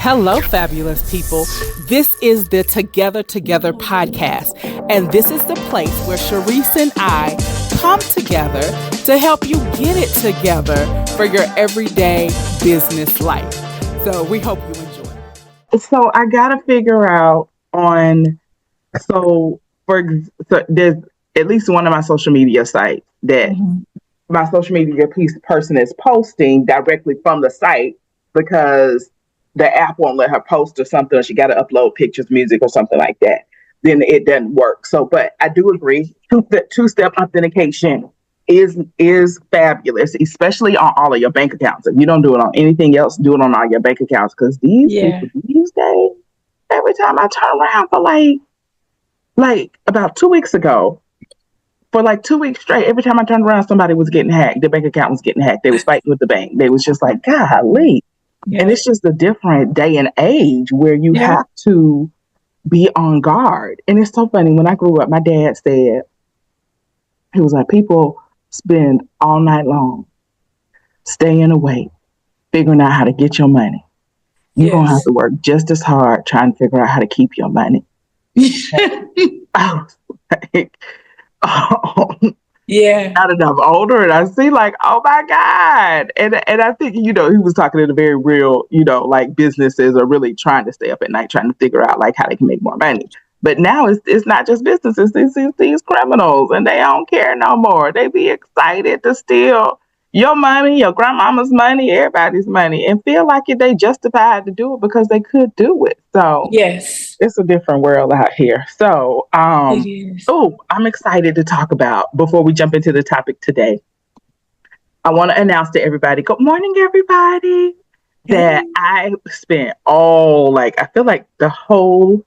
Hello, fabulous people. This is the Together podcast, and this is the place where Cherise and I come together to help you get it together for your everyday business life. So we hope you enjoy. So I got to figure out so there's at least one of my social media sites that my social media person is posting directly from the site because the app won't let her post or something, or she got to upload pictures, music, or something like that. Then it doesn't work. So, but I do agree, two-step authentication is fabulous, especially on all of your bank accounts. If you don't do it on anything else, do it on all your bank accounts, because these days, every time I turn around for like about 2 weeks ago, for like 2 weeks straight, every time I turned around, somebody was getting hacked. The bank account was getting hacked. They was fighting with the bank. They was just like, golly. Yeah. And it's just a different day and age where you have to be on guard. And it's so funny. When I grew up, my dad said, he was like, people spend all night long staying awake, figuring out how to get your money. You're going to have to work just as hard trying to figure out how to keep your money. I was like, now that I'm older and I see like, oh my God. And I think, he was talking in a very real, like businesses are really trying to stay up at night, trying to figure out like how they can make more money. But now it's not just businesses, it's these criminals, and they don't care no more. They be excited to steal your money, your grandmama's money, everybody's money, and feel like they justified to do it because they could do it. So it's a different world out here. So I'm excited to talk about, before we jump into the topic today, I want to announce to everybody, good morning, everybody, that I spent I feel like the whole,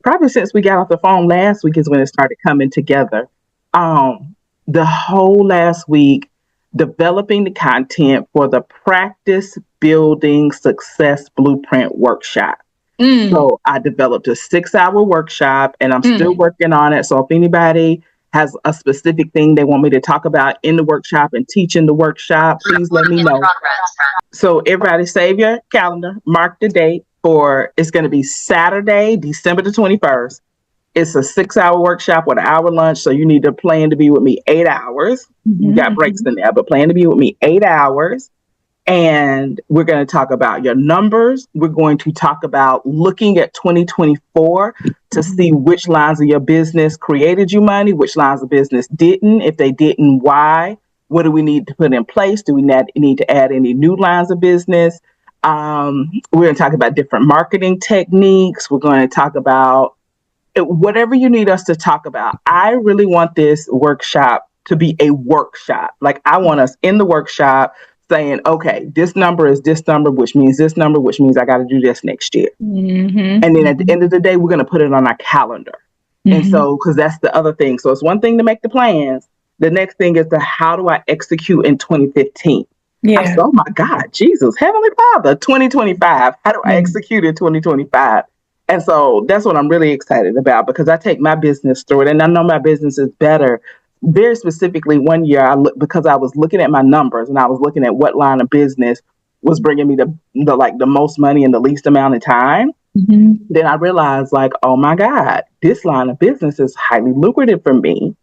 probably since we got off the phone last week is when it started coming together. The whole last week, developing the content for the Practice Building Success Blueprint Workshop. So I developed a 6-hour workshop, and I'm still working on it. So if anybody has a specific thing they want me to talk about in the workshop and teach in the workshop, please let me know. So everybody save your calendar, mark the date it's going to be Saturday, December the 21st. It's a 6-hour workshop with an hour lunch. So you need to plan to be with me 8 hours. You got breaks in there, but plan to be with me 8 hours. And we're going to talk about your numbers. We're going to talk about looking at 2024 to see which lines of your business created you money, which lines of business didn't. If they didn't, why? What do we need to put in place? Do we need to add any new lines of business? We're going to talk about different marketing techniques. We're going to talk about whatever you need us to talk about. I really want this workshop to be a workshop. Like, I want us in the workshop saying, okay, this number is this number, which means this number, which means I got to do this next year. And then at the end of the day, we're going to put it on our calendar. And so, because that's the other thing. So it's one thing to make the plans. The next thing is how do I execute in 2015? Oh my God, Jesus, Heavenly Father, 2025. How do I execute in 2025? And so that's what I'm really excited about, because I take my business through it, and I know my business is better. Very specifically, one year, because I was looking at my numbers and I was looking at what line of business was bringing me the most money in the least amount of time. Then I realized, oh my God, this line of business is highly lucrative for me.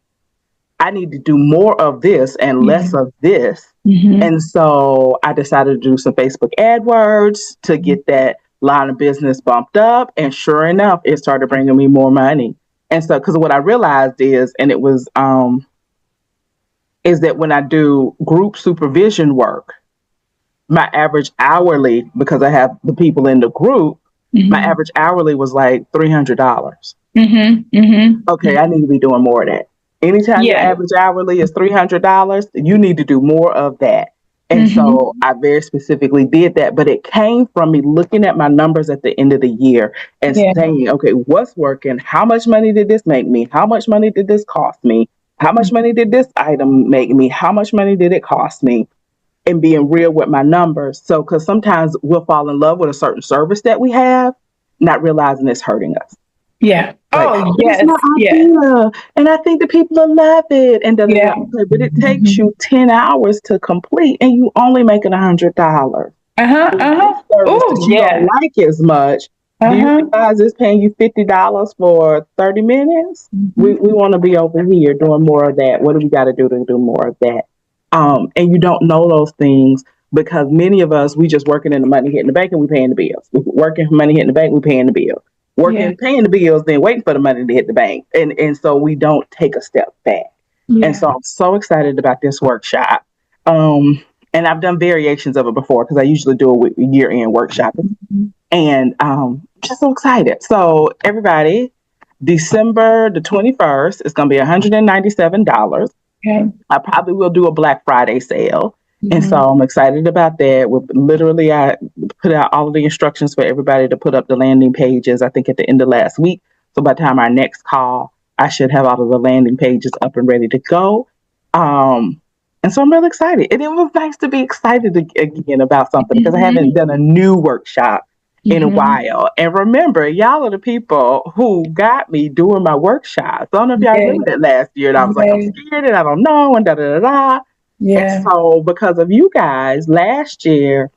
I need to do more of this and less of this. And so I decided to do some Facebook AdWords to get that line of business bumped up. And sure enough, it started bringing me more money. And so, because what I realized is that when I do group supervision work, my average hourly, because I have the people in the group, my average hourly was like $300. Okay, I need to be doing more of that. Anytime your average hourly is $300, you need to do more of that. And so I very specifically did that, but it came from me looking at my numbers at the end of the year and saying, okay, what's working? How much money did this make me? How much money did this cost me? How much money did this item make me? How much money did it cost me? And being real with my numbers. So, because sometimes we'll fall in love with a certain service that we have, not realizing it's hurting us. Yeah. Oh, yes. And I think the people will love it. And but it takes you 10 hours to complete, and you only making $100. service that Oh, you don't yeah. like as much. Do you realize it's paying you $50 for 30 minutes? We want to be over here doing more of that. What do we got to do more of that? And you don't know those things because many of us, we just working in the money hitting the bank and we paying the bills. We working money hitting the bank, we paying the bill. Working, paying the bills, then waiting for the money to hit the bank. And so we don't take a step back. And so I'm so excited about this workshop. And I've done variations of it before because I usually do a year-end workshop. And just so excited. So everybody, December the 21st is going to be $197. Okay. I probably will do a Black Friday sale. And so I'm excited about that. I put out all of the instructions for everybody to put up the landing pages, I think at the end of last week. So by the time our next call, I should have all of the landing pages up and ready to go. And so I'm really excited. And it was nice to be excited again about something because I haven't done a new workshop in a while. And remember, y'all are the people who got me doing my workshops. I don't know if y'all remember that last year. And I was like, I'm scared and I don't know and da-da-da-da. And so because of you guys, last year,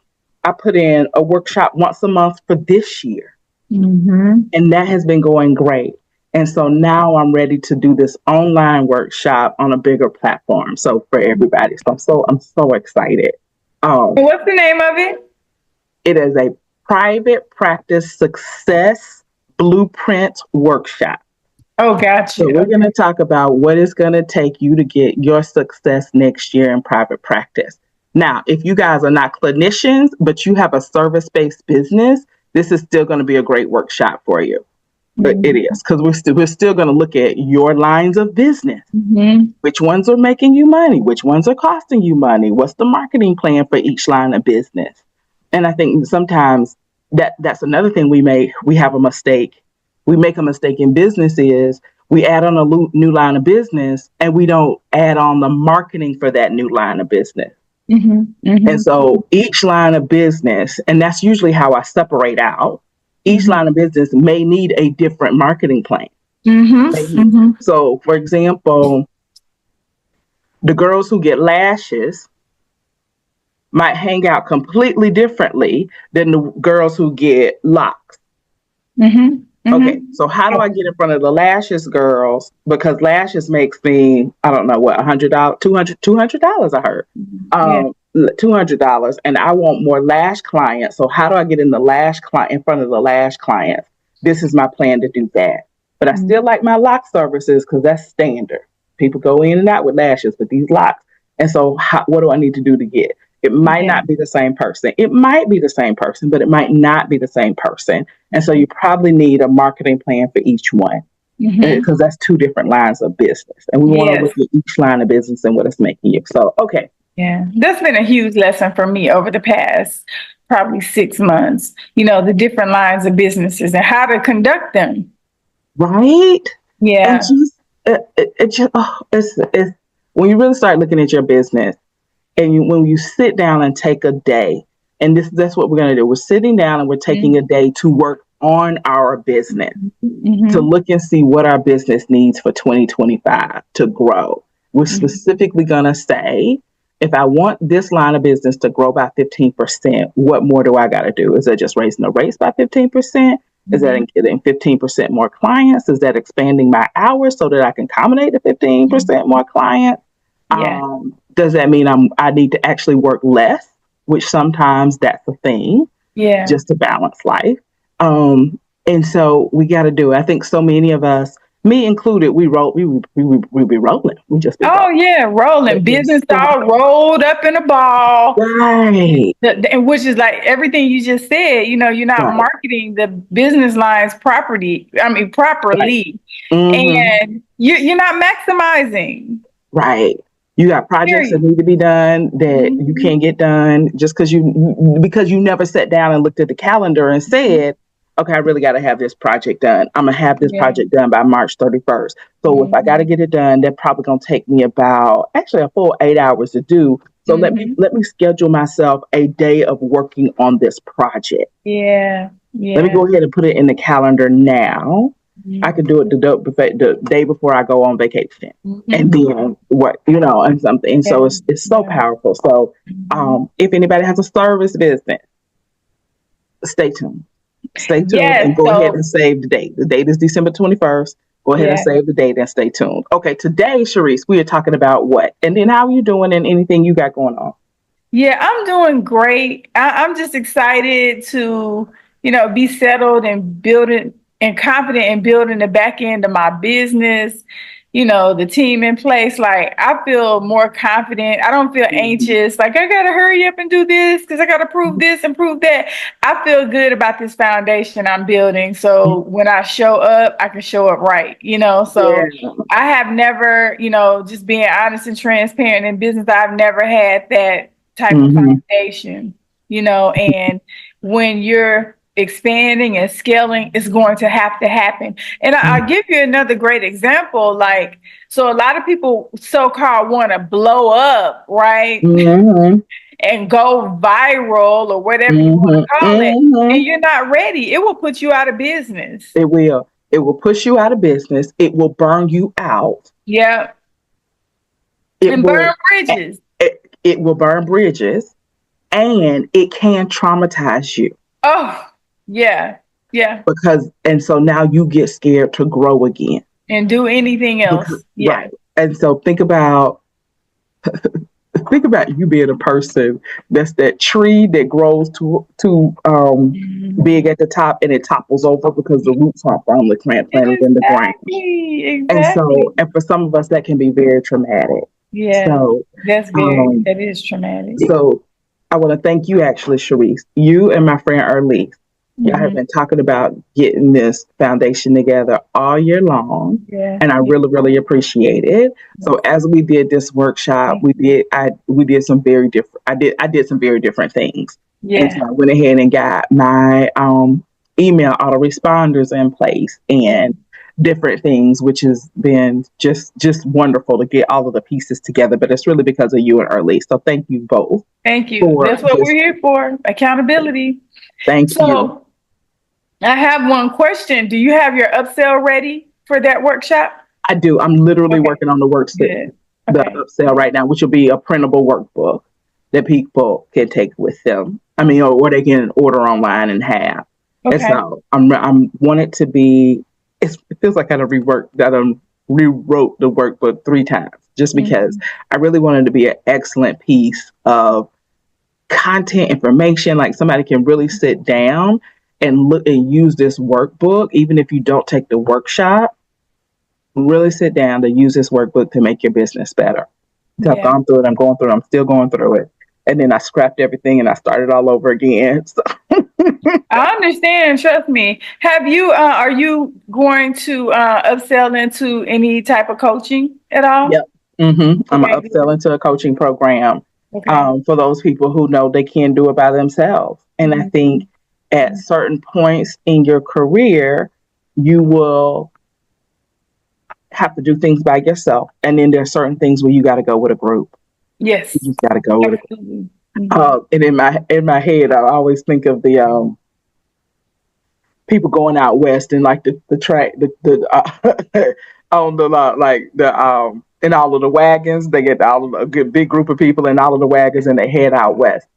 I put in a workshop once a month for this year. And that has been going great. And so now I'm ready to do this online workshop on a bigger platform. So for everybody. So I'm so excited. What's the name of it? It is a private practice success blueprint workshop. Oh, gotcha. So we're going to talk about what it's going to take you to get your success next year in private practice. Now, if you guys are not clinicians, but you have a service-based business, this is still going to be a great workshop for you. But it is because we're still going to look at your lines of business. Which ones are making you money? Which ones are costing you money? What's the marketing plan for each line of business? And I think sometimes that's another thing we have a mistake. We make a mistake in business is we add on a new line of business and we don't add on the marketing for that new line of business. And so each line of business, and that's usually how I separate out, each line of business may need a different marketing plan. So, for example, the girls who get lashes might hang out completely differently than the girls who get locks. Okay, so how do I get in front of the lashes girls? Because lashes makes me, I don't know what, $100, $200 I heard. $200, and I want more lash clients. So how do I get in front of the lash clients? This is my plan to do that. But I still like my lock services because that's standard. People go in and out with lashes, but these locks. And so what do I need to do to get? It might not be the same person. It might be the same person, but it might not be the same person. And so you probably need a marketing plan for each one because that's two different lines of business. And we want to look at each line of business and what it's making you. So, okay. Yeah, that's been a huge lesson for me over the past probably 6 months, the different lines of businesses and how to conduct them. Right? Yeah. And it's when you really start looking at your business and when you sit down and take a day, and that's what we're going to do. We're sitting down and we're taking a day to work on our business, to look and see what our business needs for 2025 to grow. We're specifically going to say, if I want this line of business to grow by 15%, what more do I got to do? Is that just raising the rates by 15%? Is that getting 15% more clients? Is that expanding my hours so that I can accommodate the 15% more clients? Does that mean I need to actually work less, which sometimes that's a thing, just to balance life. And so we got to do it. I think so many of us, me included, we be rolling. We just be rolling. Business all rolled up in a ball. Right. Which is like everything you just said, you're not marketing the business lines properly. Right. And you're not maximizing. Right. You got projects that need to be done that you can't get done just because you never sat down and looked at the calendar and said, okay, I really got to have this project done. I'm going to have this project done by March 31st. So if I got to get it done, that's probably going to take me about a full 8 hours to do. So let me schedule myself a day of working on this project. Yeah. Let me go ahead and put it in the calendar now. I could do it the day before I go on vacation, Mm-hmm. and then what and something. And so it's so powerful. So if anybody has a service business, stay tuned. Stay tuned Yes. and go ahead and save the date. The date is December 21st. Go ahead and save the date and stay tuned. Okay, today, Cherise, we are talking about what? And then how are you doing and anything you got going on? Yeah, I'm doing great. I'm just excited to, be settled and building and confident in building the back end of my business, the team in place. Like, I feel more confident. I don't feel anxious. Like, I got to hurry up and do this because I got to prove this and prove that. I feel good about this foundation I'm building. So when I show up, I can show up right, So I have never, just being honest and transparent in business, I've never had that type of foundation, and when you're expanding and scaling, it's going to have to happen. And I'll give you another great example. Like, so a lot of people so-called want to blow up, right? And go viral or whatever you want to call it. And you're not ready. It will put you out of business. It will. It will push you out of business. It will burn you out. Yeah. And burn bridges. It will burn bridges, and it can traumatize you. Oh, yeah. Yeah. And so now you get scared to grow again. And do anything else. Right. And so think about you being a person that's that tree that grows too big at the top and it topples over because the roots are firmly planted in the ground. Exactly. And for some of us that can be very traumatic. Yeah. So that is traumatic. So I want to thank you, actually, Cherise. You and my friend Elliott. Y'all have been talking about getting this foundation together all year long, and I really, really appreciate it. So as we did this workshop, we did some very different. I did some very different things. And so I went ahead and got my email autoresponders in place and different things, which has been just wonderful to get all of the pieces together. But it's really because of you and Early. So thank you both. Thank you. That's what we're here for. Accountability. Thank you. I have one question. Do you have your upsell ready for that workshop? I do. I'm literally working on the the upsell right now, which will be a printable workbook that people can take with them. I mean, or they can order online and have. Okay. And so I'm want it to be. It feels like I rewrote the workbook 3 times just because I really wanted it to be an excellent piece of content information. Like somebody can really sit down and look and use this workbook, even if you don't take the workshop. Really sit down to use this workbook to make your business better. So I've gone through it. I'm going through it. I'm still going through it. And then I scrapped everything and I started all over again. So. I understand. Trust me. Have you? Are you going to upsell into any type of coaching at all? Yep. I'm gonna upsell into a coaching program for those people who know they can't do it by themselves. And I think at certain points in your career, you will have to do things by yourself, and then there are certain things where you got to go with a group. Yes, you just got to go with a group. And in my head, I always think of the people going out west and like the track on the like the in all of the wagons. They get a good big group of people in all of the wagons and they head out west.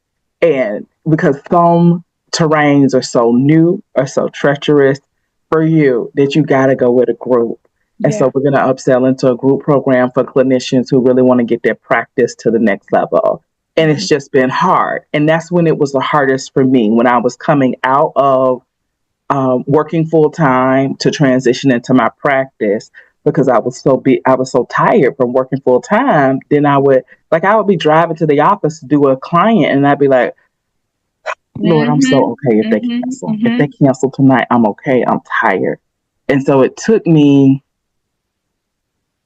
And because some terrains are so new or so treacherous for you that you got to go with a group. And so we're going to upsell into a group program for clinicians who really want to get their practice to the next level. And it's just been hard. And that's when it was the hardest for me, when I was coming out of working full time to transition into my practice, because I was so tired from working full time. Then I would be driving to the office to do a client and I'd be like, Lord, I'm so okay if they cancel. If they cancel tonight, I'm okay. I'm tired. And so it took me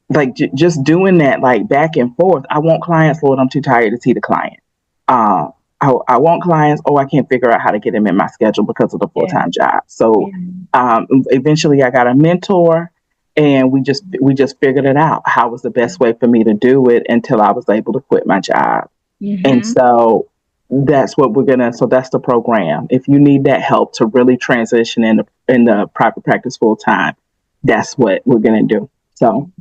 like just doing that, like back and forth. I want clients, Lord, I'm too tired to see the client. I want clients, I can't figure out how to get them in my schedule because of the full-time job. So eventually I got a mentor and we just figured it out. How was the best way for me to do it until I was able to quit my job. And so that's what so that's the program. If you need that help to really transition in the private practice full-time, that's what we're going to do. So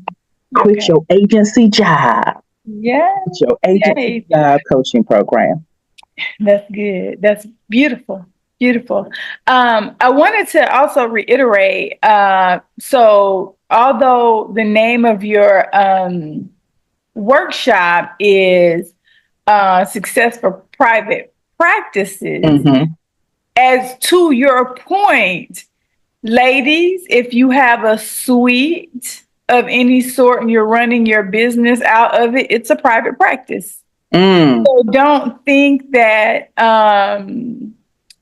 quit Okay. your agency job. Yeah. Quit your agency Yay. job coaching program. That's good. That's beautiful. Beautiful. I wanted to also reiterate, so although the name of your workshop is Success for Private Practices, Mm-hmm. as to your point, ladies, if you have a suite of any sort and you're running your business out of it, it's a private practice. Mm, So don't think that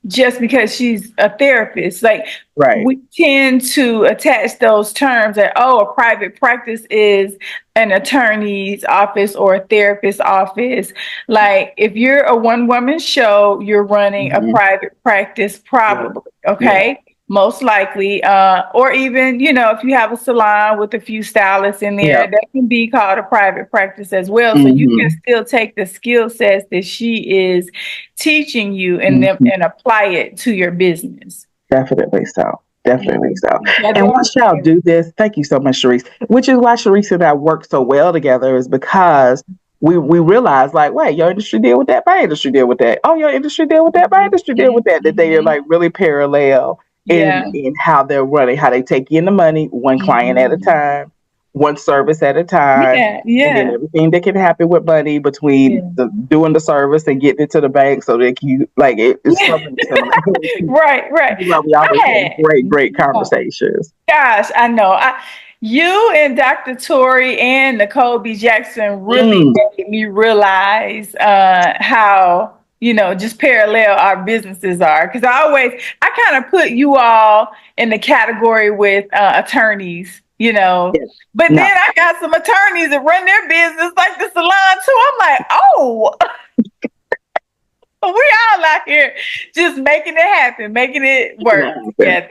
just because she's a therapist, like right. we tend to attach those terms that, oh, a private practice is an attorney's office or a therapist's office. Like if you're a one woman show, you're running a Mm-hmm. private practice, Yeah. probably. Yeah. Okay. Most likely, or even, if you have a salon with a few stylists in there, Yeah. that can be called a private practice as well. So you can Mm-hmm. still take the skill sets that she is teaching you and them Mm-hmm. and apply it to your business. Definitely so. Definitely so. I And definitely once y'all do this, thank you so much, Cherise. Which is why Cherise and I work so well together, is because we realize, like, wait, your industry deal with that, my industry deal with that. Oh, your industry deal with that, my industry deal with that. That they are like really parallel Yeah. in how they're running, how they take in the money, one client at a time, one service at a time. Yeah. And then Yeah. everything that can happen with money between doing the service and getting it to the bank, so that you like it's so many similarities. Right. Right. Well, we always have great Oh, conversations. gosh, I know. You and Dr. Tori and Nicole B. Jackson really Mm, made me realize how, just parallel our businesses are. Because I kind of put you all in the category with attorneys, yes. But No. then I got some attorneys that run their business like the salon too. I'm like, oh, we all out here just making it happen, making it work together.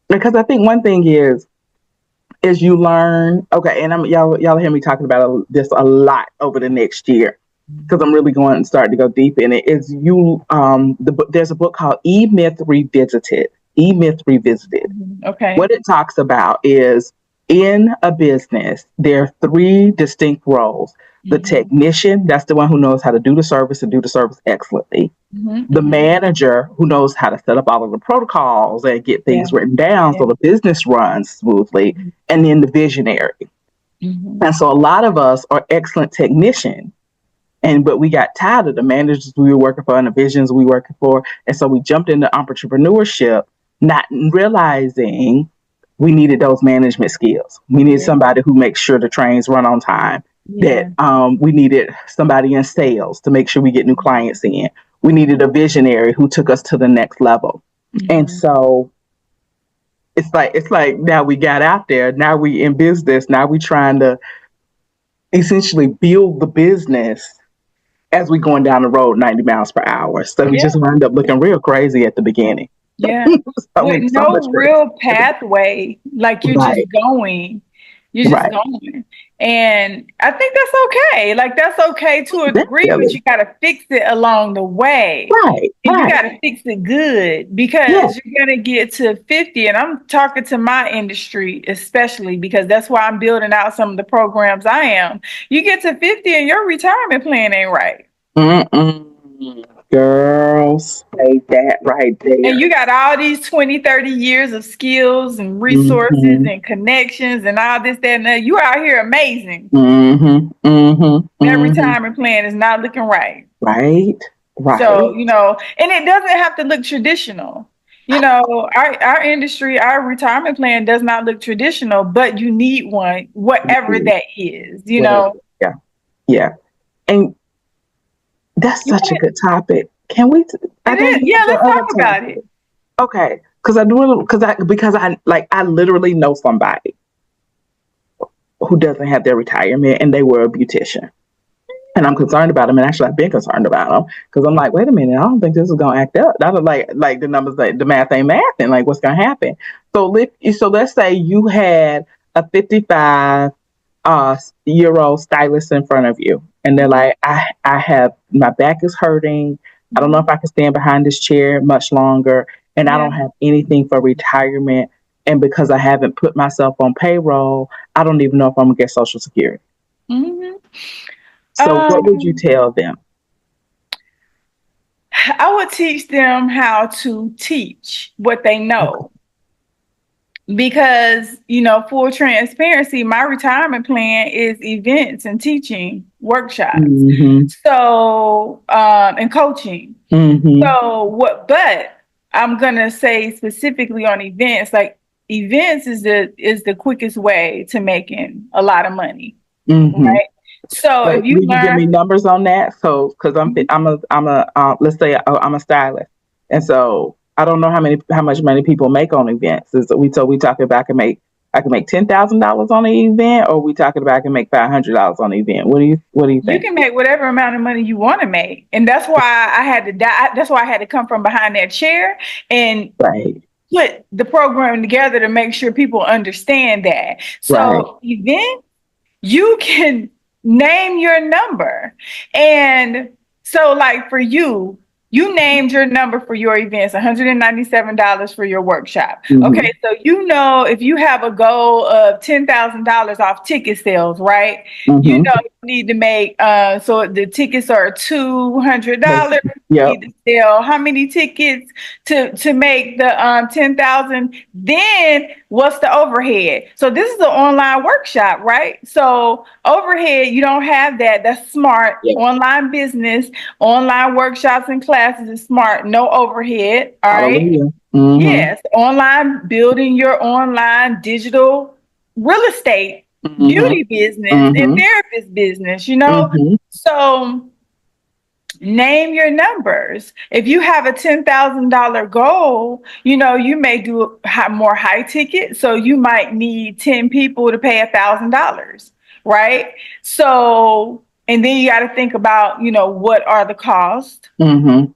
Because I think one thing is you learn. Okay, and y'all hear me talking about this a lot over the next year, because I'm really going to start to go deep in it. Is you there's a book called E Myth Revisited. E Myth Revisited. Okay. What it talks about is, in a business, there are three distinct roles. The technician, that's the one who knows how to do the service and do the service excellently. The manager, who knows how to set up all of the protocols and get things written down so the business runs smoothly. And then the visionary. And so a lot of us are excellent technicians, but we got tired of the managers we were working for and the visions we were working for. And so we jumped into entrepreneurship, not realizing we needed those management skills. We needed somebody who makes sure the trains run on time. That we needed somebody in sales to make sure we get new clients in. We needed a visionary who took us to the next level. And so it's like now we got out there. Now we in business. Now we trying to essentially build the business as we going down the road 90 miles per hour. So we just wind up looking real crazy at the beginning. Yeah. So With so no real pathway, like you're just going. You're just going. And I think that's okay. Like that's okay to a degree, but you gotta fix it along the way. Right. And you gotta fix it good, because you're gonna get to 50. And I'm talking to my industry, especially because that's why I'm building out some of the programs I am. You get to 50 and your retirement plan ain't right. Girls, say that right there. And you got all these 20, 30 years of skills and resources and connections and all this, that, and that. You out here amazing. That retirement plan is not looking right. Right. So, and it doesn't have to look traditional. Our industry, our retirement plan does not look traditional, but you need one, whatever that is, Yeah. Yeah. And that's such a good topic. Can we? Let's talk about it. Okay, because I literally know somebody who doesn't have their retirement, and they were a beautician, and I'm concerned about them. And actually, I've been concerned about them because I'm like, wait a minute, I don't think this is gonna act up. I don't like the numbers, the math ain't math, and like what's gonna happen. So let's say you had a 55-year-old stylist in front of you, and they're like, I have, my back is hurting. I don't know if I can stand behind this chair much longer, and I don't have anything for retirement. And because I haven't put myself on payroll, I don't even know if I'm going to get Social Security. Mm-hmm. So what would you tell them? I would teach them how to teach what they know. Because, full transparency, my retirement plan is events and teaching workshops. Mm-hmm. So, and coaching. Mm-hmm. So but I'm going to say specifically on events, like events is the quickest way to making a lot of money. Mm-hmm. Right. So if you give me numbers on that. So, cause let's say I'm a stylist. And so I don't know how much money people make on events. So we talking about I can make $10,000 on an event, or we talking about I can make $500 on an event. What do you think? You can make whatever amount of money you want to make, and that's why I had to die. That's why I had to come from behind that chair and put the program together to make sure people understand that. So event, you can name your number, and so like for you named your number for your events, $197 for your workshop. Mm-hmm. Okay, so if you have a goal of $10,000 off ticket sales, right? Mm-hmm. You need to make so the tickets are $200. You need to sell how many tickets to make the $10,000? Then what's the overhead? So this is an online workshop, right? So overhead, you don't have that. That's smart. Yep. Online business, online workshops and classes is smart. No overhead. All right. Mm-hmm. Yes. Online, building your online digital real estate, mm-hmm. beauty business, mm-hmm. and therapist business, Mm-hmm. So name your numbers. If you have a $10,000 goal, you may do more high ticket. So you might need 10 people to pay $1,000, right? So, and then you got to think about, what are the costs? Mm-hmm.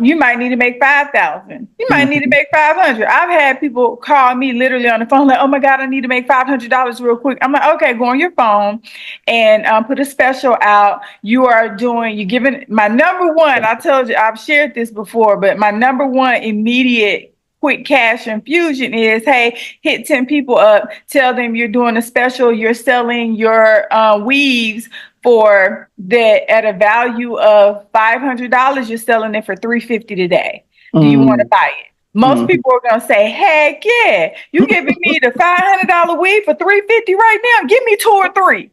You might need to make 5,000. You might need to make 500. I've had people call me literally on the phone like, "Oh my God, I need to make $500 real quick." I'm like, "Okay, go on your phone and put a special out. You're giving my number one. I told you I've shared this before, but my number one immediate quick cash infusion is, hey, hit 10 people up, tell them you're doing a special, you're selling your weaves for that at a value of $500, you're selling it for $350 today. Do you want to buy it? Most people are going to say, heck yeah, you giving me the $500 weave for $350 right now? Give me 2 or 3.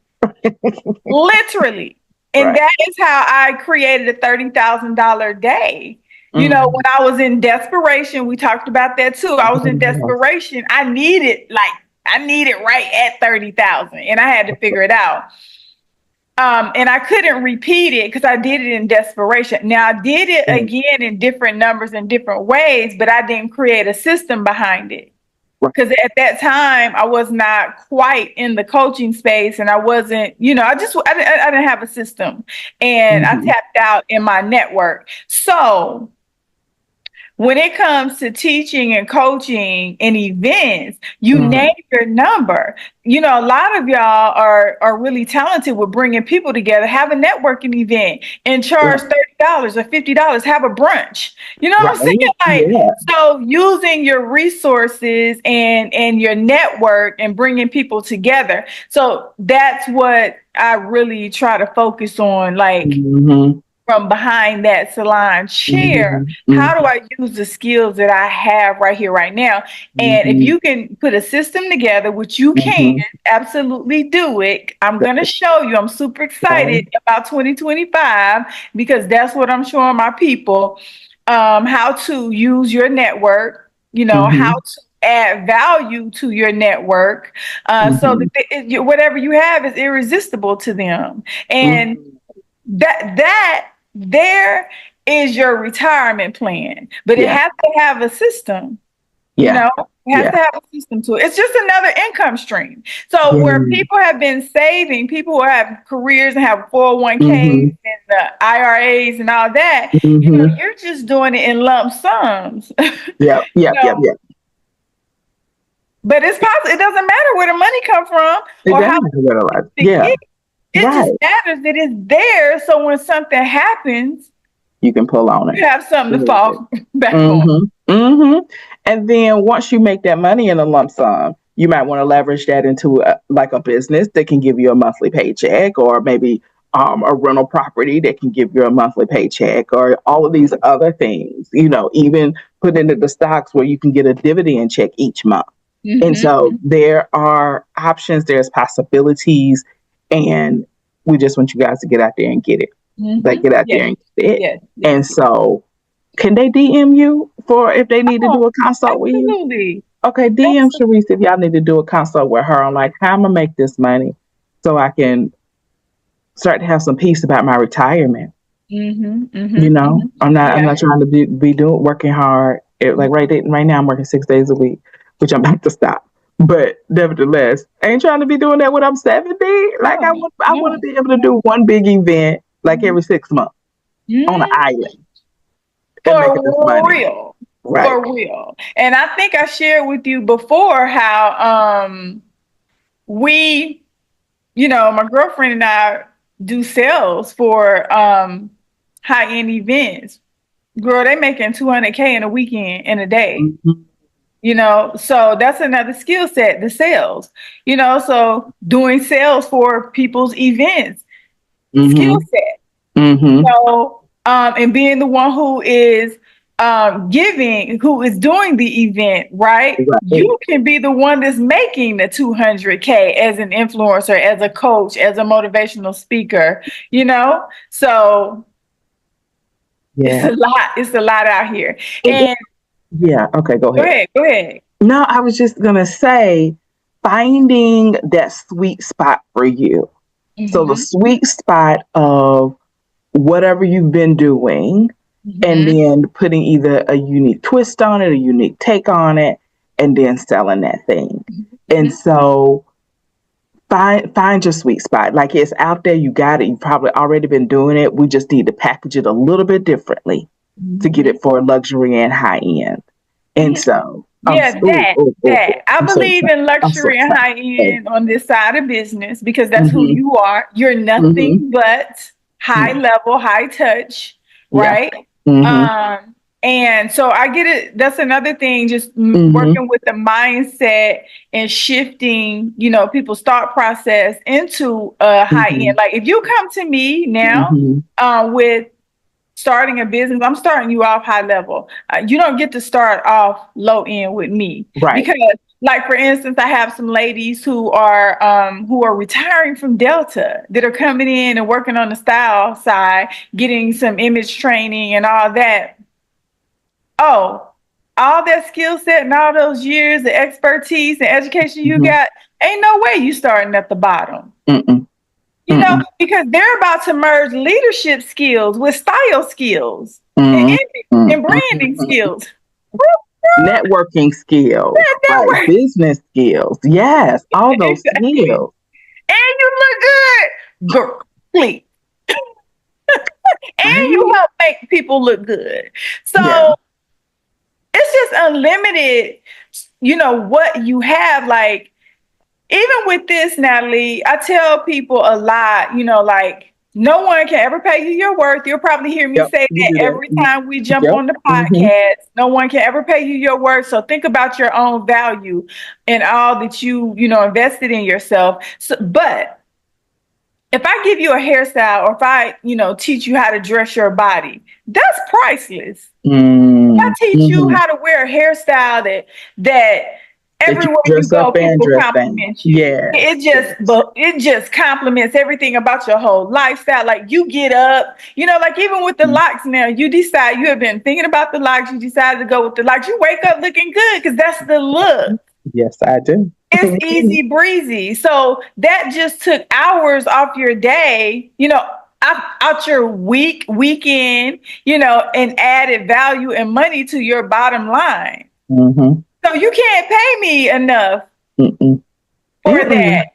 Literally. And that is how I created a $30,000 day. When I was in desperation, we talked about that too. I was in desperation. I needed right at 30,000 and I had to figure it out. And I couldn't repeat it because I did it in desperation. Now I did it again in different numbers and different ways, but I didn't create a system behind it. Because at that time I was not quite in the coaching space and I wasn't, I didn't have a system and I tapped out in my network. So when it comes to teaching and coaching and events, you name your number. A lot of y'all are really talented with bringing people together. Have a networking event and charge $30 or $50. Have a brunch. You know what I'm saying? So using your resources and your network and bringing people together. So that's what I really try to focus on, from behind that salon chair, how do I use the skills that I have right here, right now? And if you can put a system together, which you can absolutely do it, I'm going to show you. I'm super excited about 2025 because that's what I'm showing my people, how to use your network, how to add value to your network, so that whatever you have is irresistible to them. And that there is your retirement plan, but it has to have a system. It has to have a system to it. It's just another income stream. So where people have been saving, people who have careers and have 401ks and the IRAs and all that, you're just doing it in lump sums. But it's possible. It doesn't matter where the money comes from or how it just matters that it's there. So when something happens, you can pull on it. You have something to fall back on. And then once you make that money in a lump sum, you might want to leverage that into like a business that can give you a monthly paycheck, or maybe a rental property that can give you a monthly paycheck, or all of these other things, even put into the stocks where you can get a dividend check each month. And so there are options, there's possibilities, and we just want you guys to get out there and get it. Like, get out there and get it. Yes. And so, can they DM you for if they need to do a consult with you? Absolutely. Okay, DM Cherise if y'all need to do a consult with her on like how I'm gonna make this money so I can start to have some peace about my retirement. I'm not trying to be doing working hard. Like right now I'm working 6 days a week, which I'm about to stop. But nevertheless, I ain't trying to be doing that when I'm 70. Like I want to be able to do one big event like every 6 months on an island. For real. Right. For real. And I think I shared with you before how we, my girlfriend and I do sales for high-end events. Girl, they making $200K in a weekend, in a day. So that's another skill set, the sales. So doing sales for people's events, skill set. So and being the one who is giving, who is doing the event, right? You can be the one that's making the $200K as an influencer, as a coach, as a motivational speaker, so it's a lot out here. And okay, go ahead. Go ahead. No, I was just gonna say, finding that sweet spot for you. So the sweet spot of whatever you've been doing, and then putting either a unique twist on it, a unique take on it, and then selling that thing. And so find your sweet spot. Like, it's out there, you got it. You've probably already been doing it. We just need to package it a little bit differently to get it for luxury and high end. And so I believe in luxury and high end on this side of business, because that's who you are. You're nothing but high level, high touch, right? And so I get it. That's another thing, just working with the mindset and shifting, people's thought process into a high end. Like, if you come to me now with starting a business, I'm starting you off high level. You don't get to start off low end with me, right? Because, like, for instance, I have some ladies who are retiring from Delta that are coming in and working on the style side, getting some image training and all that. Oh, all that skill set and all those years of expertise and education you got, ain't no way you starting at the bottom. Because they're about to merge leadership skills with style skills and branding skills. Networking skills, right? Business skills. Yes, all those skills. And you look good, girl, please. And you help make people look good. So it's just unlimited, what you have. Like, even with this, Natalie, I tell people a lot, like, no one can ever pay you your worth. You'll probably hear me say that every time we jump on the podcast. No one can ever pay you your worth. So think about your own value and all that you invested in yourself. So, but if I give you a hairstyle, or if I, teach you how to dress your body, that's priceless. If I teach you how to wear a hairstyle that everywhere you go, people compliment you. Yeah, it just compliments everything about your whole lifestyle. Like, you get up, like, even with the locks now, you decide, you have been thinking about the locks, you decided to go with the locks. You wake up looking good because that's the look. Yes, I do. It's easy breezy. So that just took hours off your day, out your weekend, and added value and money to your bottom line. So you can't pay me enough for that,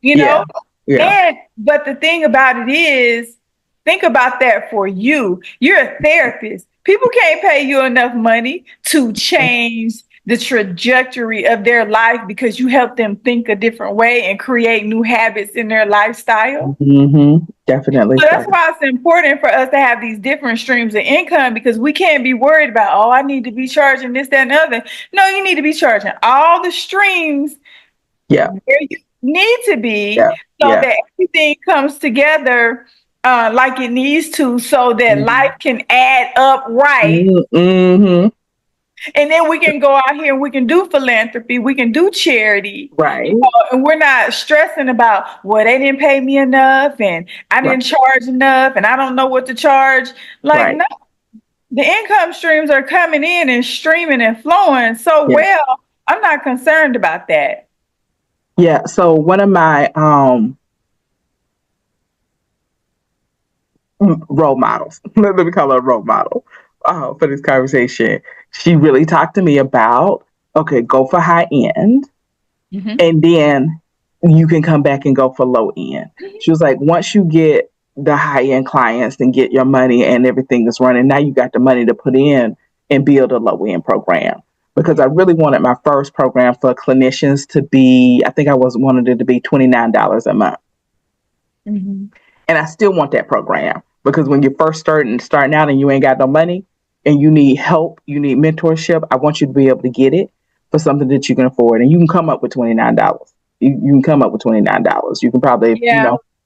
Yeah. But the thing about it is, think about that for you. You're a therapist. People can't pay you enough money to change the trajectory of their life because you help them think a different way and create new habits in their lifestyle. Definitely. So that's why it's important for us to have these different streams of income, because we can't be worried about, oh, I need to be charging this, that, and the other. No, you need to be charging all the streams where you need to be so that everything comes together like it needs to, so that life can add up right. And then we can go out here and we can do philanthropy, we can do charity, right? And we're not stressing about, well, they didn't pay me enough and I didn't charge enough and I don't know what to charge. Like, no, the income streams are coming in and streaming and flowing so well. I'm not concerned about that. Yeah. So one of my role models, let me call her a role model for this conversation. She really talked to me about, okay, go for high end, and then you can come back and go for low end. She was like, once you get the high end clients and get your money and everything is running, now you got the money to put in and build a low end program. Because I really wanted my first program for clinicians to be, I think I wanted it to be $29 a month. And I still want that program, because when you're first starting out and you ain't got no money and you need help, you need mentorship, I want you to be able to get it for something that you can afford. And you can come up with $29. You can come up with $29. You can probably,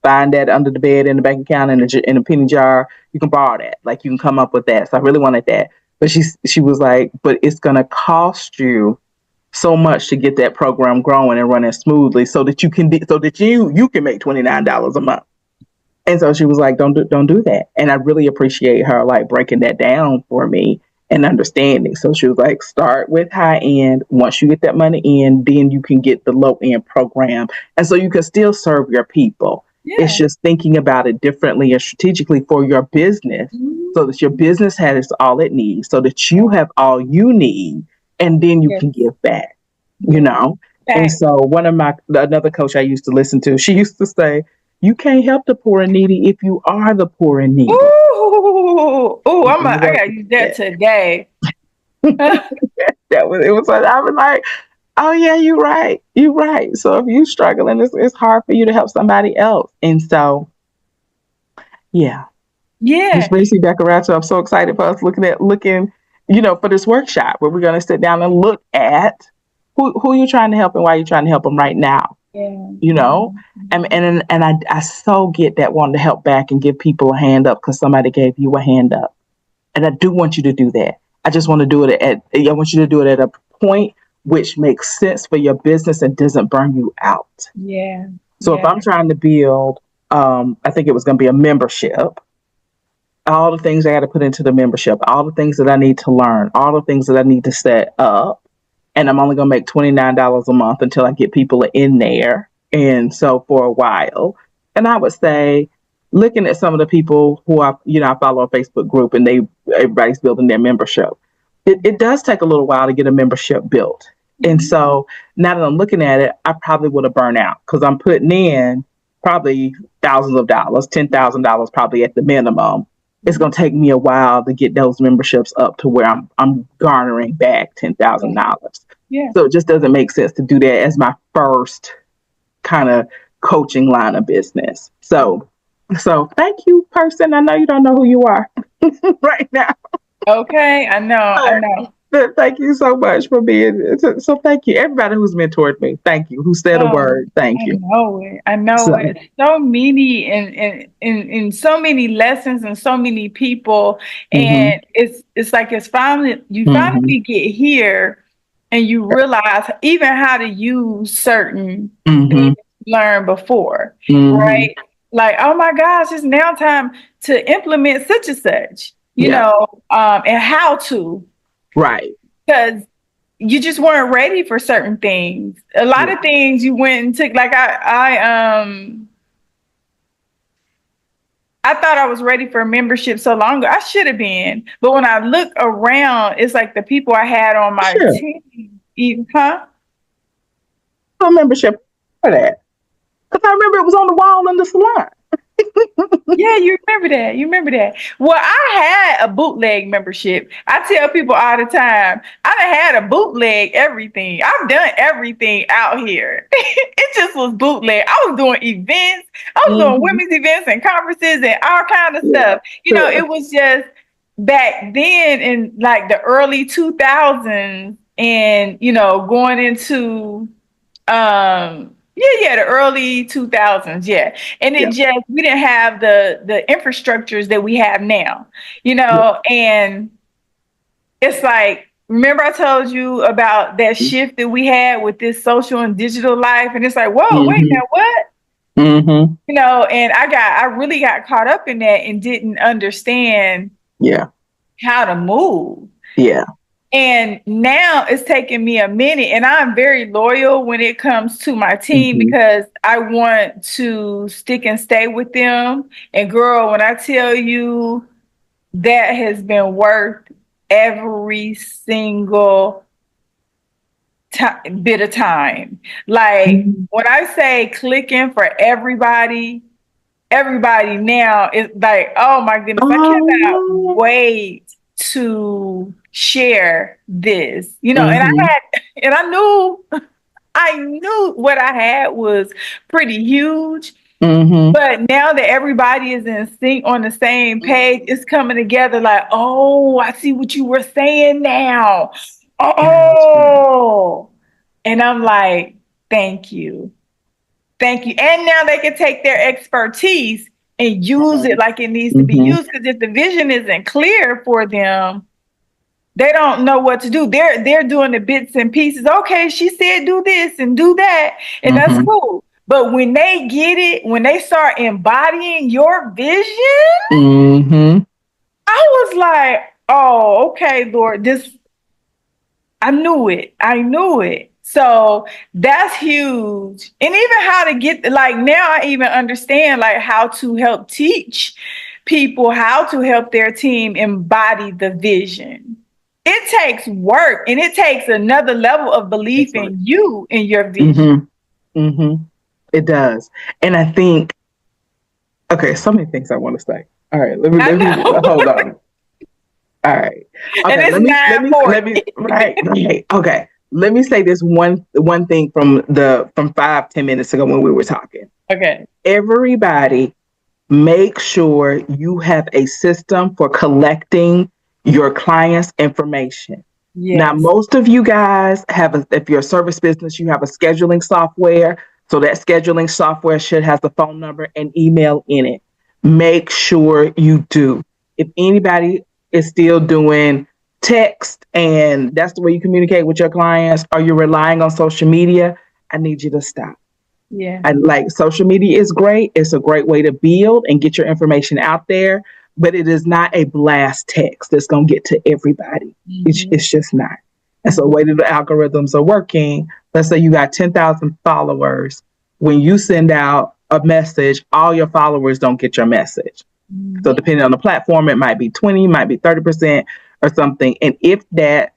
find that under the bed in the bank account in a penny jar. You can borrow that. Like, you can come up with that. So I really wanted that. But she was like, but it's going to cost you so much to get that program growing and running smoothly so that you can make $29 a month. And so she was like, don't do that. And I really appreciate her like breaking that down for me and understanding. So she was like, start with high end. Once you get that money in, then you can get the low end program. And so you can still serve your people. It's just thinking about it differently and strategically for your business, so that your business has all it needs, so that you have all you need, and then you can give back, And so another coach I used to listen to, she used to say, you can't help the poor and needy if you are the poor and needy. I gotta use that today. I was like, oh yeah, you're right. So if you're struggling, it's hard for you to help somebody else. And so, which brings me back around. So I'm so excited for us looking, for this workshop where we're going to sit down and look at who you're trying to help and why you're trying to help them right now. And I so get that wanting to help back and give people a hand up because somebody gave you a hand up. And I do want you to do that. I just want to do it I want you to do it at a point which makes sense for your business and doesn't burn you out. So if I'm trying to build, I think it was going to be a membership, all the things I got to put into the membership, all the things that I need to learn, all the things that I need to set up. And I'm only going to make $29 a month until I get people in there. And so for a while, and I would say, looking at some of the people who I follow a Facebook group and everybody's building their membership. It does take a little while to get a membership built. And so now that I'm looking at it, I probably would have burned out because I'm putting in probably thousands of dollars, $10,000 probably at the minimum. It's going to take me a while to get those memberships up to where I'm garnering back $10,000. So it just doesn't make sense to do that as my first kind of coaching line of business. So thank you, person. I know you don't know who you are right now. Okay, I know. But thank you so much for being. So thank you, everybody who's mentored me. Thank you, who said a word. Thank you. I know it. So many and so many lessons and so many people, and it's like finally get here, and you realize even how to use certain things you learned before, right? Like, oh my gosh, it's now time to implement such and such. And how to. Right. Because you just weren't ready for certain things. A lot of things you went and took, like I thought I was ready for a membership so long ago. I should have been. But when I look around, it's like the people I had on my team, A membership for that. Because I remember it was on the wall in the salon. Yeah, you remember that. You remember that. Well, I had a bootleg membership. I tell people all the time, I done had a bootleg everything. I've done everything out here. It just was bootleg. I was doing events. I was doing Mm-hmm. women's events and conferences and all kind of Yeah. stuff. It was just back then in like the early 2000s and, going into the early 2000s, yeah. And Yeah. we didn't have the infrastructures that we have now, Yeah. and it's like, remember I told you about that shift that we had with this social and digital life, and it's like, whoa, wait, Mm-hmm. now what? Mm-hmm. And I really got caught up in that and didn't understand Yeah. how to move. Yeah. And now it's taking me a minute, and I'm very loyal when it comes to my team Mm-hmm. because I want to stick and stay with them. And girl, when I tell you that has been worth every single bit of time. Like Mm-hmm. when I say clicking for everybody now is like, oh my goodness, I cannot Oh. wait to share this. And Mm-hmm. I knew what I had was pretty huge. Mm-hmm. But now that everybody is in sync on the same page, it's coming together like, oh, I see what you were saying now. Gotcha. Oh, and I'm like, thank you. Thank you. And now they can take their expertise and use it like it needs to be Mm-hmm. used. Because if the vision isn't clear for them, they don't know what to do. They're doing the bits and pieces. Okay, she said do this and do that, and that's Mm-hmm. cool. But when they get it, when they start embodying your vision, Mm-hmm. I was like, oh, okay, Lord, I knew it. I knew it. So that's huge. And even how to get, like, now I even understand like how to help teach people how to help their team embody the vision. It takes work and it takes another level of belief That's right. in you and your vision. Mm-hmm. Mm-hmm. It does. And I think, okay, so many things I want to say. All right, I let me know. hold on. All right. And Okay, it's let me 9:40. right. Okay. Let me say this one thing from 5-10 minutes ago when we were talking. Okay. Everybody, make sure you have a system for collecting your clients' information. Now, Yes. most of you guys if you're a service business, you have a scheduling software. So that scheduling software should have the phone number and email in it. Make sure you do. If anybody is still doing text and that's the way you communicate with your clients, or you're relying on social media, I need you to stop. Yeah. I like social media is great. It's a great way to build and get your information out there, but it is not a blast text that's going to get to everybody. It's just not. And so the way that the algorithms are working, let's say you got 10,000 followers. When you send out a message, all your followers don't get your message. So depending on the platform, it might be 20, might be 30% or something. And if that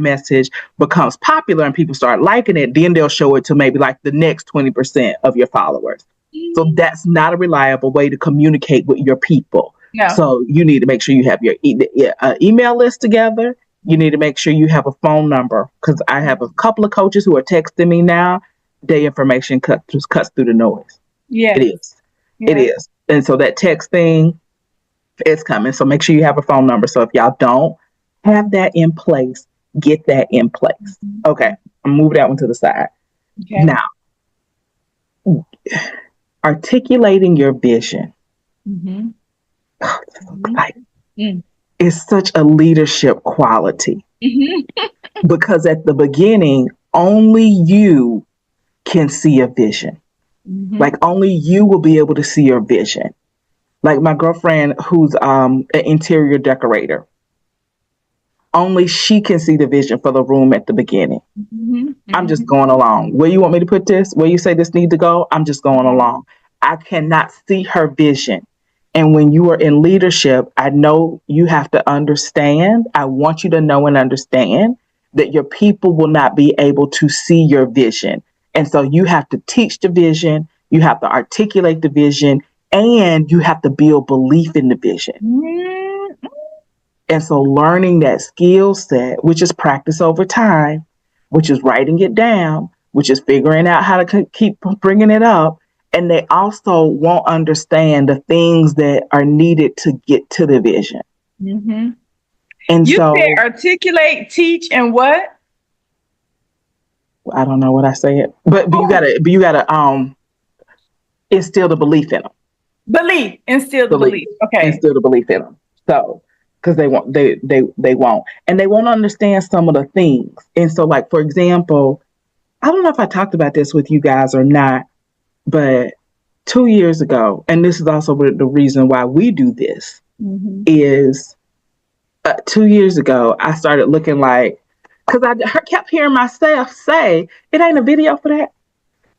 message becomes popular and people start liking it, then they'll show it to maybe like the next 20% of your followers. So that's not a reliable way to communicate with your people. No. So you need to make sure you have your email list together. You need to make sure you have a phone number, because I have a couple of coaches who are texting me now. Their information cuts through the noise. Yeah. It is. It is. And so that text thing is coming. So make sure you have a phone number. So if y'all don't have that in place, get that in place. Okay. I'm moving that one to the side. Okay. Now, articulating your vision is such a leadership quality, because at the beginning, only you can see a vision. Like only you will be able to see your vision. Like my girlfriend who's an interior decorator, only she can see the vision for the room at the beginning. I'm just going along. Where you want me to put this? Where you say this need to go? I'm just going along. I cannot see her vision. And when you are in leadership, I know you have to understand. I want you to know and understand that your people will not be able to see your vision. And so you have to teach the vision. You have to articulate the vision, and you have to build belief in the vision. Mm-hmm. And so learning that skill set, which is practice over time, which is writing it down, which is figuring out how to keep bringing it up. And they also won't understand the things that are needed to get to the vision. Mm-hmm. And you so said articulate, teach, and what? I don't know what I said, but you gotta instill the belief in them. Belief, instill the belief. Okay. Instill the belief in them. So because they won't, they won't, and they won't understand some of the things. And so, like for example, I don't know if I talked about this with you guys or not, but 2 years ago, and this is also the reason why we do this, is 2 years ago, I started looking like, because I kept hearing myself say, it ain't a video for that.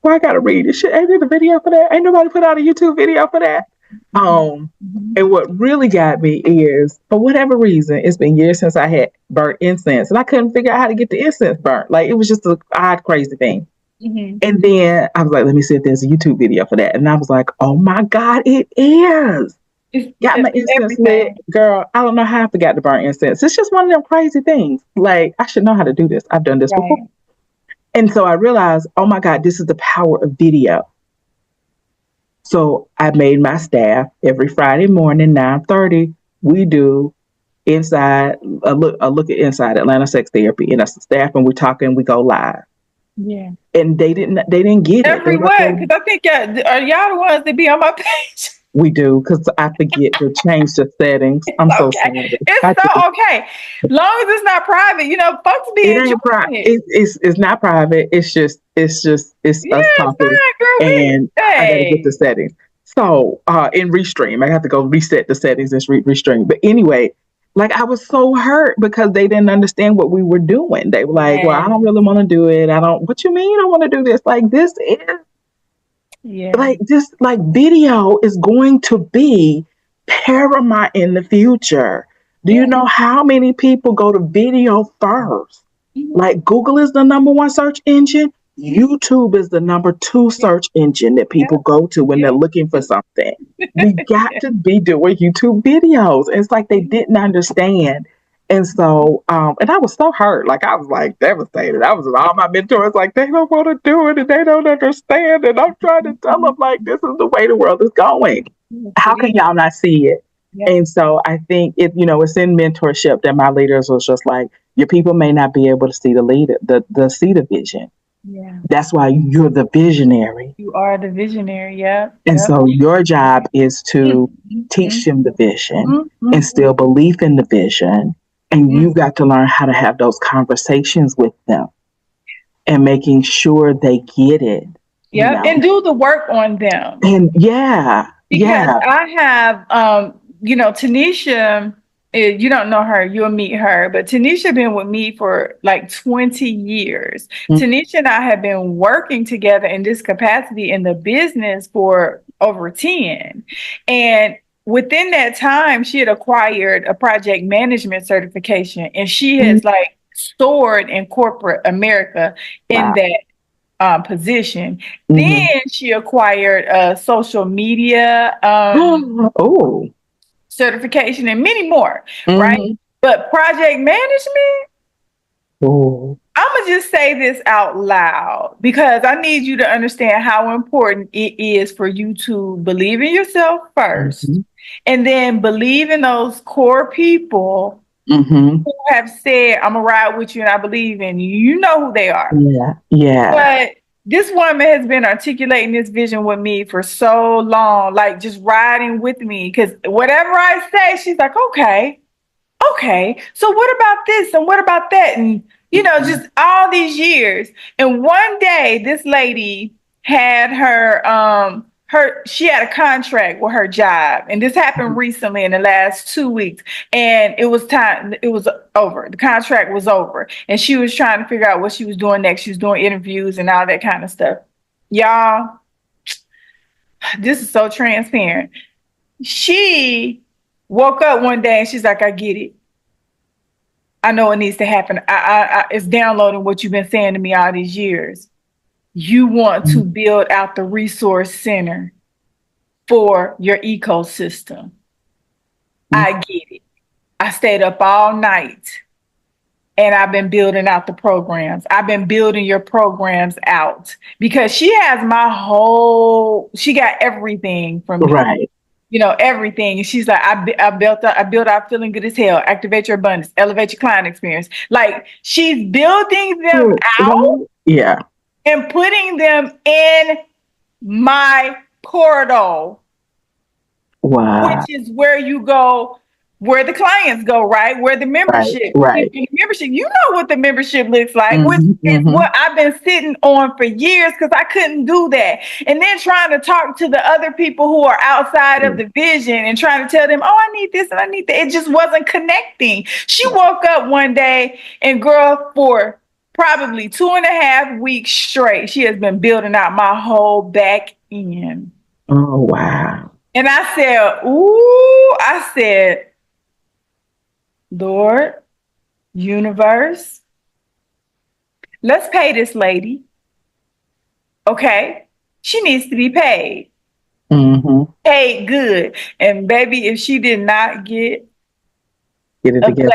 Well, I got to read this shit. Ain't there a video for that? Ain't nobody put out a YouTube video for that? And what really got me is, for whatever reason, it's been years since I had burnt incense, and I couldn't figure out how to get the incense burnt. Like, it was just an odd, crazy thing. And then I was like, let me see if there's a YouTube video for that. And I was like, oh my God, it is. Got my incense lit. Girl, I don't know how I forgot to burn incense. It's just one of them crazy things. Like, I should know how to do this. I've done this before. And so I realized, oh my God, this is the power of video. So I made my staff every Friday morning, 9:30, we do inside a look at inside Atlanta Sex Therapy. And that's the staff, and we talk and we go live. Yeah. And they didn't get every it. what? Because I think are y'all the ones that be on my page? We do, because I forget to change the settings. I'm so sorry. It's so okay. Long as it's not private, folks be it ain't private. It's not private. It's us talking, and I gotta get the settings. So in Restream, I have to go reset the settings and Restream. But anyway, like I was so hurt because they didn't understand what we were doing. They were like, "Well, I don't really want to do it. I don't. What you mean you don't want to do this? Like this is." Yeah. Like just like video is going to be paramount in the future. Do you know how many people go to video first? Like Google is the number one search engine. YouTube is the number two search engine that people go to when they're looking for something. We got to be doing YouTube videos. It's like they didn't understand. And so, and I was so hurt. Like, I was like devastated. I was all my mentors like, they don't want to do it and they don't understand. And I'm trying to tell them, like, this is the way the world is going. How can y'all not see it? Yeah. And so I think it's in mentorship that my leaders was just like, your people may not be able to see see the vision. Yeah. That's why you're the visionary. You are the visionary, yeah. And so your job is to teach them the vision, instill belief in the vision. And you've got to learn how to have those conversations with them and making sure they get it. Yeah, and do the work on them. And because I have, Tanisha, you don't know her, you'll meet her, but Tanisha been with me for like 20 years. Tanisha and I have been working together in this capacity in the business for over 10. And within that time, she had acquired a project management certification, and she has like soared in corporate America in that position. Then she acquired a social media certification and many more, right? But project management, I'm going to just say this out loud because I need you to understand how important it is for you to believe in yourself first. And then believe in those core people who have said, I'm going to ride with you and I believe in you. You know who they are. Yeah. But this woman has been articulating this vision with me for so long, like just riding with me. Because whatever I say, she's like, okay. So what about this? And what about that? And, just all these years. And one day this lady had she had a contract with her job, and this happened recently in the last 2 weeks, and it was over. The contract was over, and she was trying to figure out what she was doing next. She was doing interviews and all that kind of stuff. Y'all, this is so transparent. She woke up one day and she's like, I get it. I know it needs to happen. It's downloading what you've been saying to me all these years. You want to build out the resource center. for your ecosystem. I get it. I stayed up all night and I've been building out the programs. I've been building your programs out because she got everything from me. Right. Everything. And she's like, I built out feeling good as hell, activate your abundance, elevate your client experience. Like she's building them out and putting them in my portal. Wow. Which is where you go, where the clients go, right? Where the membership, right. Membership, you know what the membership looks like, which is what I've been sitting on for years because I couldn't do that. And then trying to talk to the other people who are outside of the vision and trying to tell them, oh, I need this and I need that. It just wasn't connecting. She woke up one day and girl, for probably 2.5 weeks straight, she has been building out my whole back end. Oh, wow. And I said, Lord, universe, let's pay this lady. Okay. She needs to be paid. Paid good. And baby, if she did not get it a together.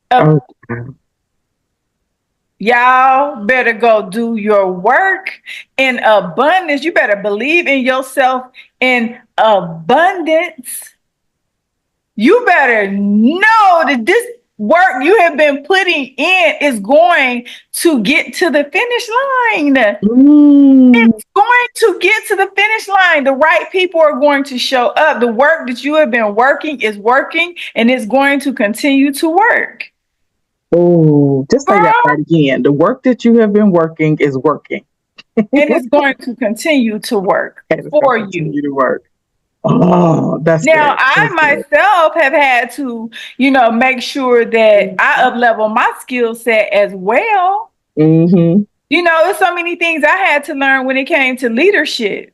Blessing, y'all better go do your work in abundance. You better believe in yourself in abundance. You better know that this work you have been putting in is going to get to the finish line. It's going to get to the finish line. The right people are going to show up. The work that you have been working is working and it's going to continue to work. Oh, just say that again. The work that you have been working is working. And it's going to continue to work for you. Continue to work. Oh, that's now. I myself have had to, make sure that I up-level my skill set as well. There's so many things I had to learn when it came to leadership.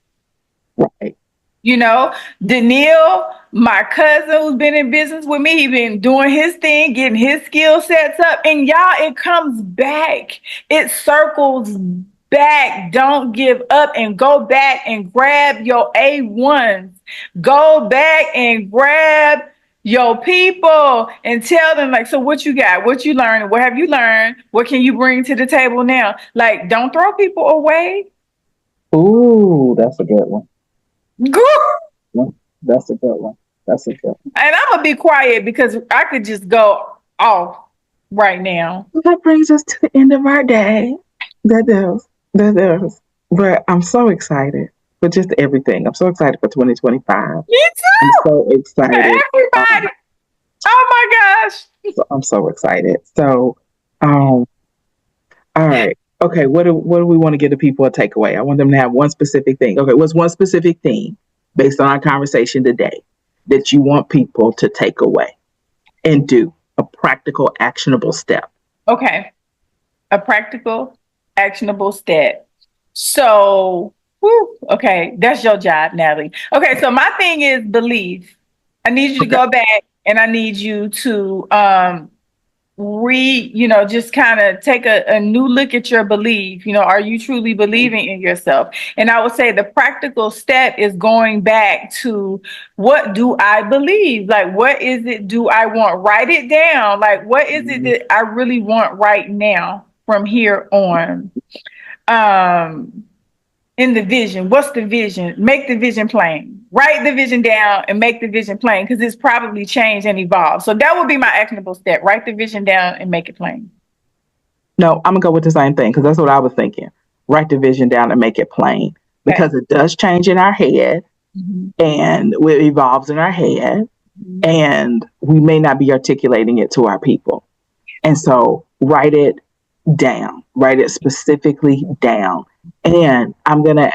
Right. Daniil, my cousin who's been in business with me, he's been doing his thing, getting his skill sets up. And y'all, it comes back. It circles back. Don't give up and go back and grab your A1s. Go back and grab your people and tell them, like, so what you got? What you learned? What have you learned? What can you bring to the table now? Like, don't throw people away. Ooh, that's a good one. Good. That's a good one. And I'm gonna be quiet because I could just go off right now. That brings us to the end of our day. That does. But I'm so excited for just everything. I'm so excited for 2025. Me too. I'm so excited. Everybody. Oh my gosh. I'm so excited. So, all right. Okay, what do we want to give the people a takeaway? I want them to have one specific thing. Okay, what's one specific thing based on our conversation today that you want people to take away and do? A practical, actionable step. Okay, a practical, actionable step. So, okay, that's your job, Natalie. Okay, so my thing is believe. I need you to go back and I need you to just kind of take a new look at your belief. Are you truly believing in yourself? And I would say the practical step is going back to, what do I believe? Like, what is it do I want? Write it down. Like, what is it that I really want right now from here on? In the vision, what's the vision? Make the vision plain. Write the vision down and make the vision plain because it's probably changed and evolved. So that would be my actionable step. Write the vision down and make it plain. No, I'm going to go with the same thing because that's what I was thinking. Write the vision down and make it plain because it does change in our head and it evolves in our head and we may not be articulating it to our people. And so write it down, write it specifically down. And I'm going to,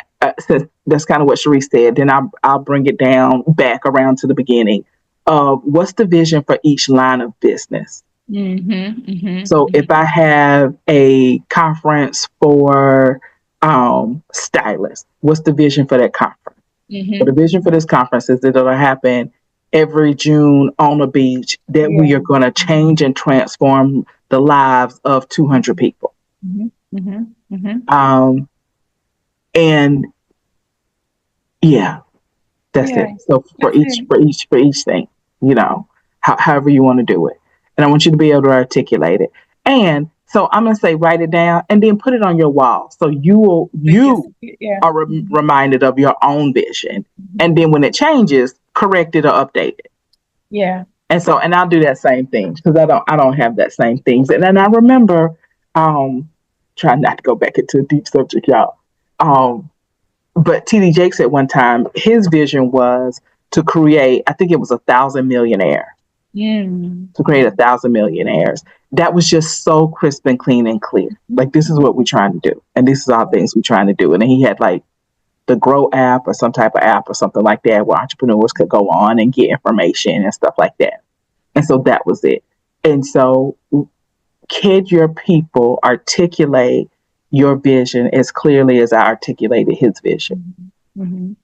that's kind of what Cherise said, then I'll bring it down back around to the beginning of what's the vision for each line of business. So if I have a conference for stylists, what's the vision for that conference? So the vision for this conference is that it'll happen every June on the beach, that we are going to change and transform the lives of 200 people. And Yeah, that's Yeah, it. So that's it. for each thing, you know, however you want to do it, and I want you to be able to articulate it. And so I'm gonna say write it down and then put it on your wall, so Biggest, you yeah. are reminded of your own vision, and then when it changes, correct it or update it. Yeah. And so, and I'll do that same thing because I don't have that same things. And then I remember, um, trying not to go back into a deep subject, y'all. Um, but TD Jakes at one time, his vision was to create, I think it was 1,000 millionaires, Mm. to create 1,000 millionaires. That was just so crisp and clean and clear. Like, this is what we're trying to do. And this is all things we're trying to do. And then he had like the Grow app or some type of app or something like that where entrepreneurs could go on and get information and stuff like that. And so that was it. And so, could your people articulate your vision as clearly as I articulated his vision? Mm-hmm.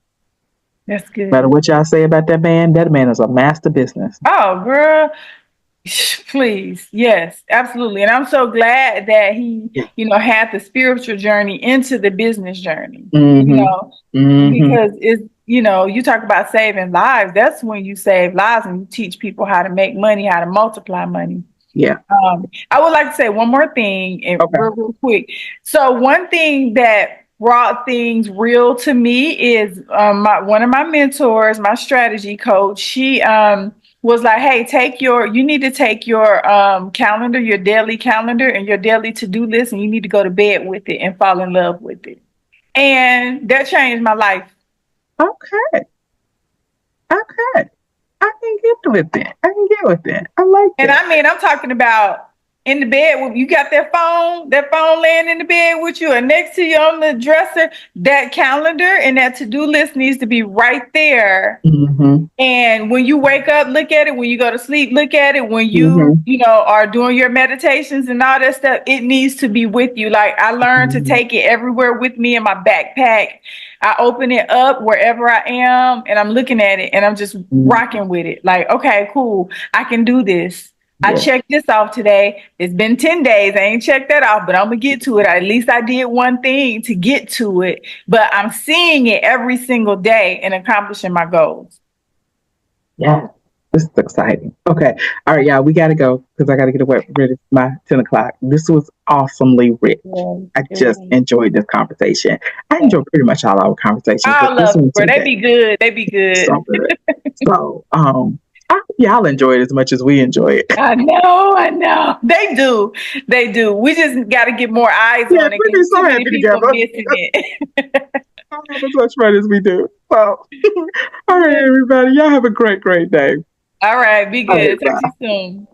That's good. No matter what y'all say about that man is a master business. Oh, girl. Please. Yes, absolutely. And I'm so glad that he, had the spiritual journey into the business journey, because it's, you talk about saving lives. That's when you save lives and you teach people how to make money, how to multiply money. Yeah. I would like to say one more thing and real quick. So one thing that brought things real to me is one of my mentors, my strategy coach, she was like, hey, you need to take your calendar, your daily calendar and your daily to-do list, and you need to go to bed with it and fall in love with it. And that changed my life. Okay. I can get with that. I like that. And I mean, I'm talking about in the bed when you got that phone laying in the bed with you and next to you on the dresser, that calendar and that to-do list needs to be right there. Mm-hmm. And when you wake up, look at it. When you go to sleep, look at it. When you, are doing your meditations and all that stuff, it needs to be with you. Like, I learned to take it everywhere with me in my backpack. I open it up wherever I am and I'm looking at it and I'm just rocking with it. Like, okay, cool. I can do this. I checked this off today. It's been 10 days. I ain't checked that off, but I'm going to get to it. At least I did one thing to get to it, but I'm seeing it every single day and accomplishing my goals. Yeah, this is exciting. Okay. All right, y'all, we got to go because I got to get away ready for my 10 o'clock. This was awesomely rich. I just enjoyed this conversation. I enjoyed pretty much all our conversations. I love them, bro. They be good. So good. So, I hope y'all enjoy it as much as we enjoy it. I know. They do. We just got to get more eyes on it. We're so happy together. Missing it. I don't have as much fun as we do. So, all right, everybody. Y'all have a great, great day. All right. Be good. Talk to you soon.